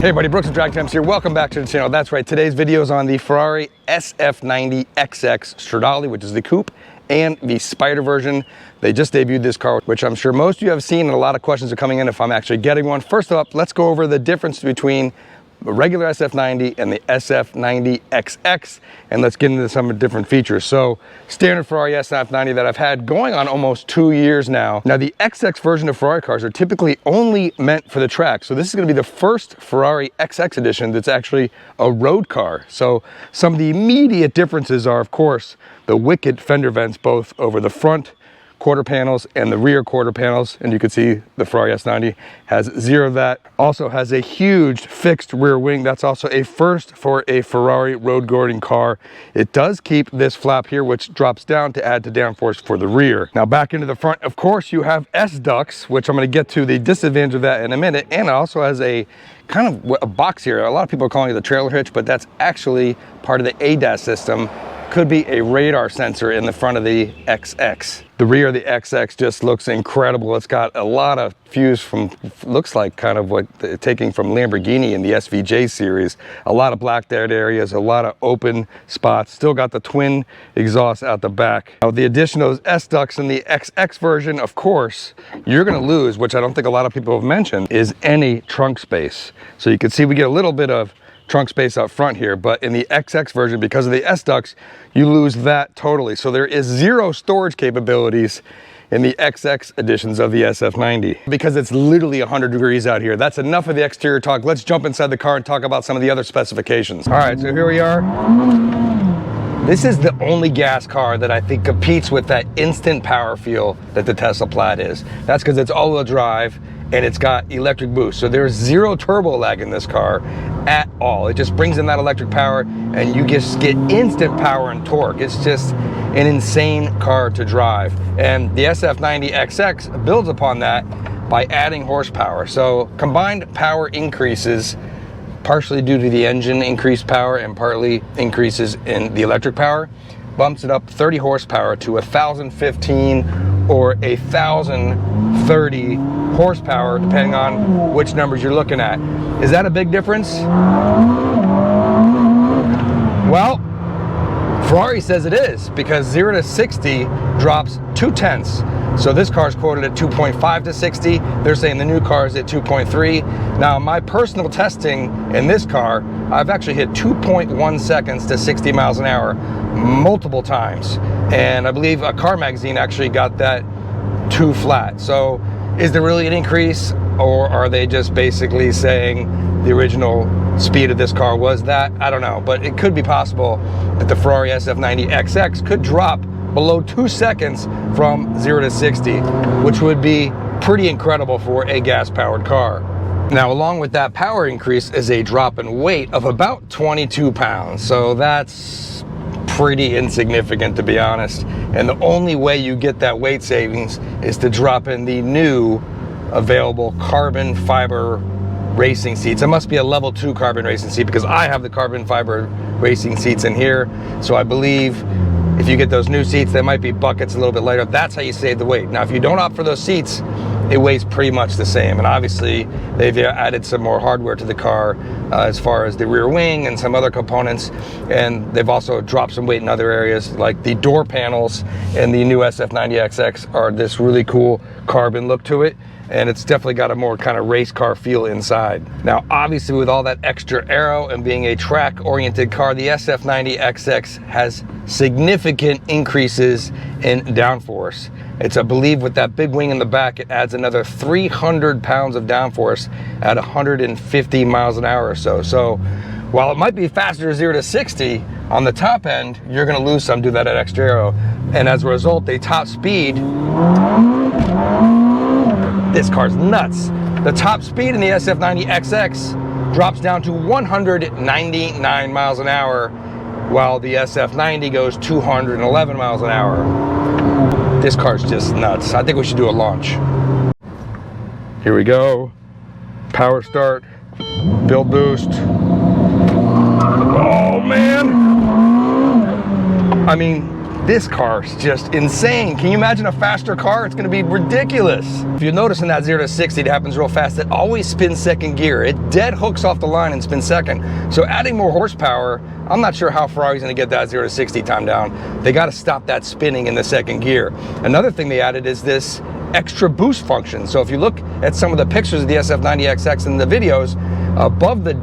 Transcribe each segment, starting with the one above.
Hey everybody, Brooks and Drag Temps here. Welcome back to the channel. That's right, today's video is on the Ferrari SF90 XX Stradale, which is the coupe, and the Spider version. They just debuted this car, which I'm sure most of you have seen, and a lot of questions are coming in if I'm actually getting one. First up, let's go over the difference between the regular SF90 and the SF90 XX, and let's get into some different features. So, standard Ferrari SF90 that I've had going on almost 2 years now. Now, the XX version of Ferrari cars are typically only meant for the track. So this is gonna be the first Ferrari XX edition that's actually a road car. So some of the immediate differences are, of course, the wicked fender vents, both over the front quarter panels and the rear quarter panels, and you can see the Ferrari S90 has zero of that. Also has a huge fixed rear wing. That's also a first for a Ferrari road going car. It does keep this flap here, which drops down to add to downforce for the rear. Now back into the front, of course, you have S ducts, which I'm going to get to the disadvantage of that in a minute, and it also has a kind of a box here. A lot of people are calling it the trailer hitch, but that's actually part of the ADAS system. Could be a radar sensor in the front of the XX. The rear of the XX just looks incredible. It's got a lot of fuse from, looks like kind of what taking from Lamborghini in the SVJ series. A lot of blacked out areas, a lot of open spots. Still got the twin exhaust out the back. Now, the addition of those S ducts in the XX version, of course, you're gonna lose, which I don't think a lot of people have mentioned, is any trunk space. So you can see we get a little bit of trunk space up front here, but in the XX version, because of the S ducts, you lose that totally. So there is zero storage capabilities in the XX editions of the SF90 because it's literally 100 degrees out here. That's enough of the exterior talk. Let's jump inside the car and talk about some of the other specifications. All right, so here we are. This is the only gas car that I think competes with that instant power feel that the Tesla Plaid is. That's because it's all-wheel drive and it's got electric boost. So there's zero turbo lag in this car at all. It just brings in that electric power and you just get instant power and torque. It's just an insane car to drive. And the SF90 XX builds upon that by adding horsepower. So combined power increases partially due to the engine increased power and partly increases in the electric power, bumps it up 30 horsepower to 1,015 or 1,030 horsepower, depending on which numbers you're looking at. Is that a big difference? Well, Ferrari says it is, because 0 to 60 drops 0.2. So this car's quoted at 2.5 to 60. They're saying the new car is at 2.3. Now, my personal testing in this car, I've actually hit 2.1 seconds to 60 miles an hour multiple times. And I believe a car magazine actually got that too flat. So is there really an increase, or are they just basically saying the original speed of this car was that? I don't know, but it could be possible that the Ferrari SF90 XX could drop below 2 seconds from 0 to 60, which would be pretty incredible for a gas-powered car. Now, along with that power increase is a drop in weight of about 22 pounds. So that's pretty insignificant, to be honest. And the only way you get that weight savings is to drop in the new available carbon fiber racing seats. It must be a level 2 carbon racing seat, because I have the carbon fiber racing seats in here. So I believe if you get those new seats, they might be buckets a little bit lighter. That's how you save the weight. Now, if you don't opt for those seats, it weighs pretty much the same. And obviously, they've added some more hardware to the car as far as the rear wing and some other components. And they've also dropped some weight in other areas, like the door panels in the new SF90 XX are this really cool carbon look to it. And it's definitely got a more kind of race car feel inside. Now, obviously, with all that extra aero and being a track-oriented car, the SF90 XX has significant increases in downforce. It's, I believe, with that big wing in the back, it adds another 300 pounds of downforce at 150 miles an hour or so. So while it might be faster 0 to 60, on the top end, you're gonna lose some due to that extra aero. And as a result, the top speed, this car's nuts. The top speed in the SF90 XX drops down to 199 miles an hour, while the SF90 goes 211 miles an hour. This car's just nuts. I think we should do a launch. Here we go. Power start, build boost. Oh man. I mean, This car is just insane. Can you imagine a faster car? It's gonna be ridiculous. If you notice in that 0 to 60, it happens real fast. It always spins second gear. It dead hooks off the line and spins second. So adding more horsepower, I'm not sure how Ferrari's gonna get that 0 to 60 time down. They gotta stop that spinning in the second gear. Another thing they added is this extra boost function. So if you look at some of the pictures of the SF90XX in the videos, above the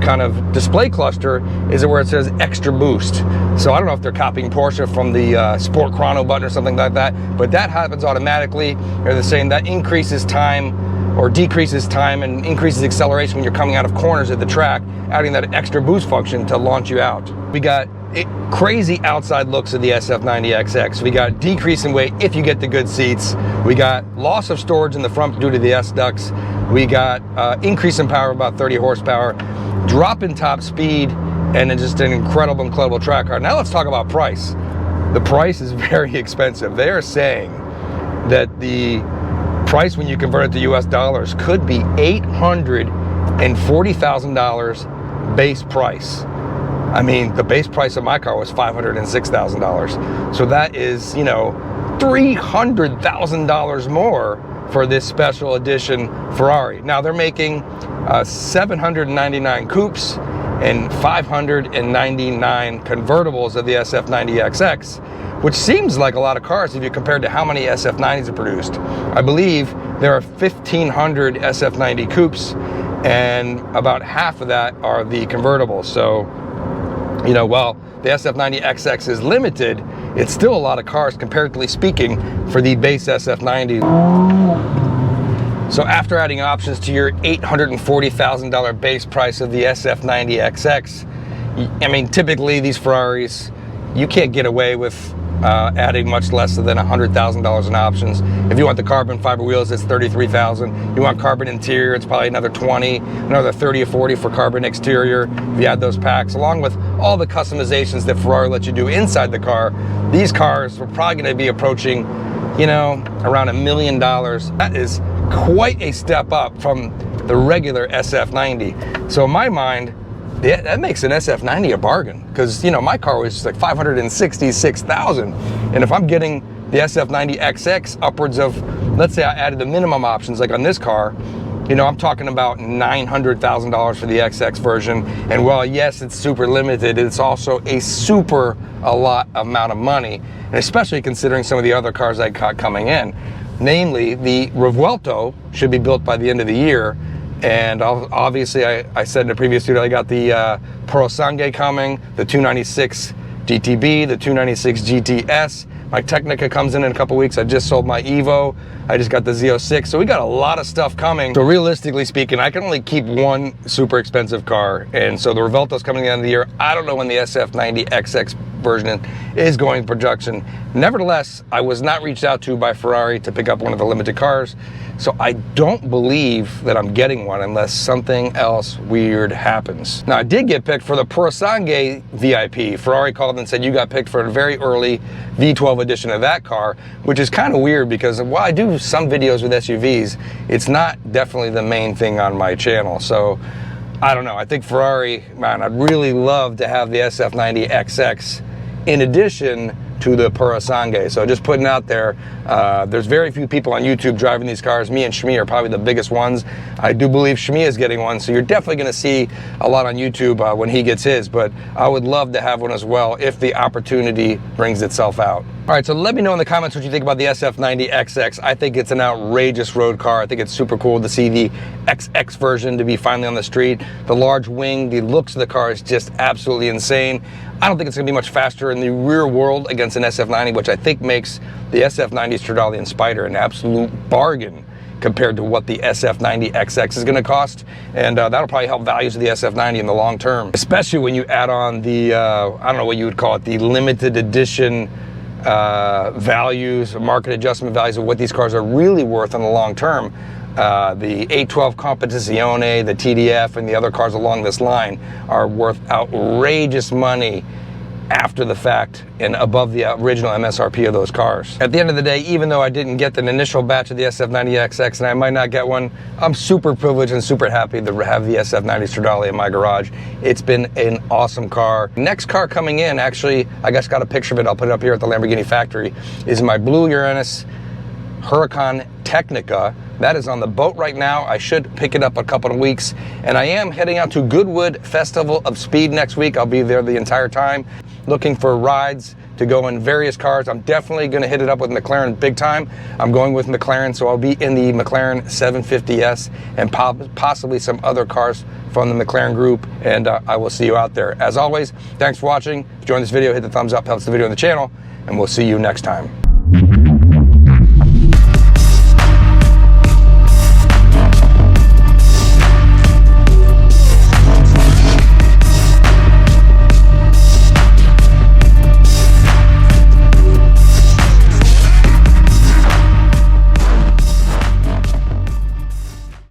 kind of display cluster is where it says extra boost. So I don't know if they're copying Porsche from the Sport Chrono button or something like that, but that happens automatically. They're saying that increases time or decreases time and increases acceleration when you're coming out of corners at the track, adding that extra boost function to launch you out. We got crazy outside looks of the SF90XX. We got decrease in weight if you get the good seats. We got loss of storage in the front due to the S-ducts. We got increase in power, about 30 horsepower, drop in top speed, and then just an incredible track car. Now let's talk about price. The price is very expensive. They are saying that the price when you convert it to US dollars could be $840,000 base price. I mean, the base price of my car was $506,000. So that is, you know, $300,000 more for this special edition Ferrari. Now they're making 799 coupes and 599 convertibles of the SF90XX, which seems like a lot of cars if you compare to how many SF90s are produced. I believe there are 1,500 SF90 coupes, and about half of that are the convertibles. So, you know, while the SF90XX is limited, it's still a lot of cars, comparatively speaking, for the base SF90. So after adding options to your $840,000 base price of the SF90XX, I mean, typically these Ferraris, you can't get away with adding much less than $100,000 in options. If you want the carbon fiber wheels, it's $33,000. You want carbon interior, it's probably another 20, another 30 or 40 for carbon exterior. If you add those packs, along with all the customizations that Ferrari lets you do inside the car, these cars are probably going to be approaching, you know, around $1 million. That is quite a step up from the regular SF90. So in my mind, that makes an SF90 a bargain, because, you know, my car was like $566,000, and if I'm getting the SF90XX upwards of, let's say I added the minimum options like on this car, you know, I'm talking about $900,000 for the XX version. And while yes, it's super limited, it's also a lot amount of money, and especially considering some of the other cars I got coming in. Namely, the Revuelto should be built by the end of the year. And obviously, I said in the previous video, I got the Puro Sangue coming, the 296 GTB, the 296 GTS. My Technica comes in a couple weeks. I just sold my Evo. I just got the Z06. So we got a lot of stuff coming. So realistically speaking, I can only keep one super expensive car. And so the Revuelto's coming at the end of the year. I don't know when the SF90XX version is going to production. Nevertheless, I was not reached out to by Ferrari to pick up one of the limited cars. So I don't believe that I'm getting one unless something else weird happens. Now I did get picked for the Puro Sangue VIP. Ferrari called and said you got picked for a very early V12 edition of that car, which is kind of weird because while I do some videos with SUVs, it's not definitely the main thing on my channel. So I don't know, I think Ferrari, man, I'd really love to have the SF90XX in addition to the Puro Sangue. So just putting out there, there's very few people on YouTube driving these cars. Me and Shmi are probably the biggest ones. I do believe Shmi is getting one, so you're definitely going to see a lot on YouTube when he gets his, but I would love to have one as well if the opportunity brings itself out. All right, so let me know in the comments what you think about the SF90XX. I think it's an outrageous road car. I think it's super cool to see the XX version to be finally on the street. The large wing, the looks of the car is just absolutely insane. I don't think it's going to be much faster in the rear world against an SF90, which I think makes the SF90 Stradale and Spider an absolute bargain compared to what the SF90XX is going to cost. And that'll probably help values of the SF90 in the long term, especially when you add on the, I don't know what you would call it, the limited edition values, market adjustment values of what these cars are really worth in the long term. The 812 Competizione, the TDF, and the other cars along this line are worth outrageous money after the fact and above the original MSRP of those cars. At the end of the day, even though I didn't get an initial batch of the SF90 XX, and I might not get one, I'm super privileged and super happy to have the SF90 Stradale in my garage. It's been an awesome car. Next car coming in, actually, I just got a picture of it, I'll put it up here at the Lamborghini factory, is my Blue Uranus Huracan Technica. That is on the boat right now. I should pick it up a couple of weeks, and I am heading out to Goodwood Festival of Speed next week. I'll be there the entire time, looking for rides to go in various cars. I'm definitely going to hit it up with McLaren big time. I'm going with McLaren, so I'll be in the McLaren 750S and possibly some other cars from the McLaren group, and I will see you out there. As always, thanks for watching. If you enjoyed this video, hit the thumbs up, helps the video on the channel, and we'll see you next time.